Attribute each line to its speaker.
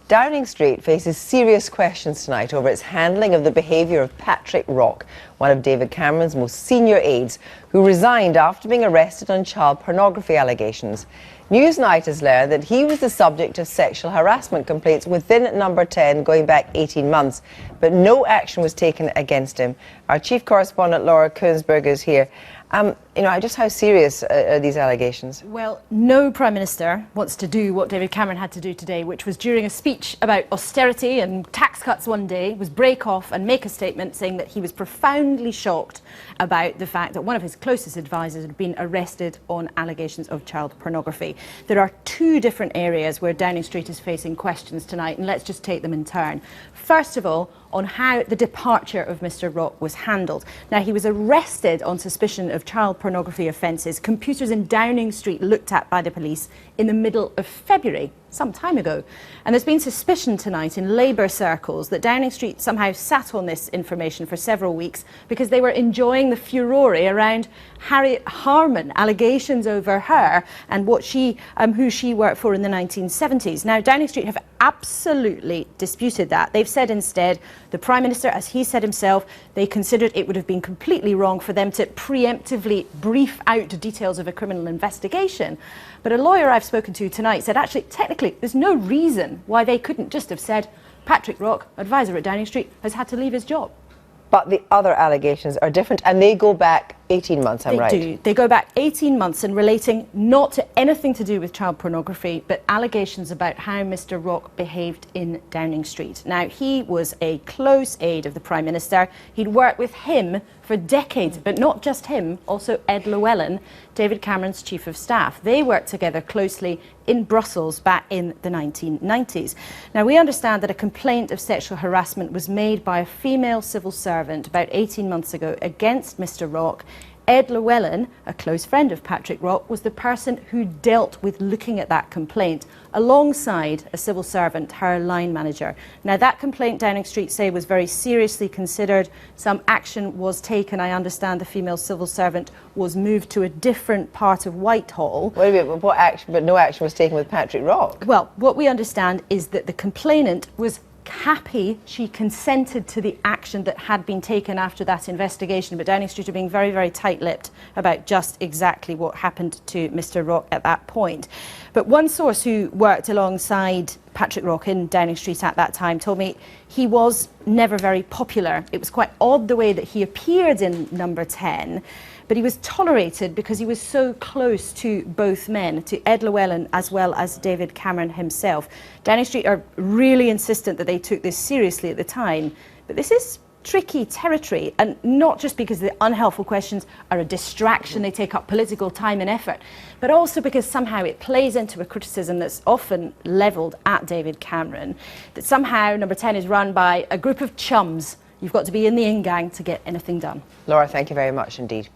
Speaker 1: Downing Street faces serious questions tonight over its handling of the behaviour of Patrick Rock, one of David Cameron's most senior aides, who resigned after being arrested on child pornography allegations. Newsnight has learned that he was the subject of sexual harassment complaints within Number 10 going back 18 months, but no action was taken against him. Our chief correspondent Laura Koensberg is here. Just how serious are these allegations?
Speaker 2: Well, no Prime Minister wants to do what David Cameron had to do today, which was during a speech about austerity and tax cuts one day, was break off and make a statement saying that he was profoundly shocked about the fact that one of his closest advisors had been arrested on allegations of child pornography. There are two different areas where Downing Street is facing questions tonight, and let's just take them in turn. First of all, on how the departure of Mr. Rock was handled. Now, he was arrested on suspicion of child pornography offences. Computers in Downing Street looked at by the police in the middle of February, some time ago. And there's been suspicion tonight in Labour circles that Downing Street somehow sat on this information for several weeks because they were enjoying the furore around Harriet Harman, allegations over her and what who she worked for in the 1970s. Now, Downing Street have absolutely disputed that. They've said instead, the Prime Minister, as he said himself, they considered it would have been completely wrong for them to preemptively brief out details of a criminal investigation. But a lawyer I've spoken to tonight said, actually, technically, there's no reason why they couldn't just have said, Patrick Rock, advisor at Downing Street, has had to leave his job.
Speaker 1: But the other allegations are different, and they go back 18 months, I'm right?
Speaker 2: They do. They go back 18 months and relating not to anything to do with child pornography, but allegations about how Mr. Rock behaved in Downing Street. Now, he was a close aide of the Prime Minister. He'd worked with him for decades, but not just him, also Ed Llewellyn, David Cameron's Chief of Staff. They worked together closely in Brussels back in the 1990s. Now, we understand that a complaint of sexual harassment was made by a female civil servant about 18 months ago against Mr. Rock. Ed Llewellyn, a close friend of Patrick Rock, was the person who dealt with looking at that complaint alongside a civil servant, her line manager. Now, that complaint, Downing Street say, was very seriously considered. Some action was taken. I understand the female civil servant was moved to a different part of Whitehall.
Speaker 1: Wait a minute, what action? But no action was taken with Patrick Rock?
Speaker 2: Well, what we understand is that the complainant was happy she consented to the action that had been taken after that investigation, but Downing Street are being very, very tight-lipped about just exactly what happened to Mr. Rock at that point. But one source who worked alongside Patrick Rock in Downing Street at that time told me he was never very popular. It was quite odd the way that he appeared in Number 10, but he was tolerated because he was so close to both men, to Ed Llewellyn as well as David Cameron himself. Downing Street are really insistent that they took this seriously at the time, but this is tricky territory, and not just because the unhelpful questions are a distraction, they take up political time and effort, but also because somehow it plays into a criticism that's often levelled at David Cameron, that somehow Number 10 is run by a group of chums. You've got to be in the in gang to get anything done.
Speaker 1: Laura, thank you very much indeed.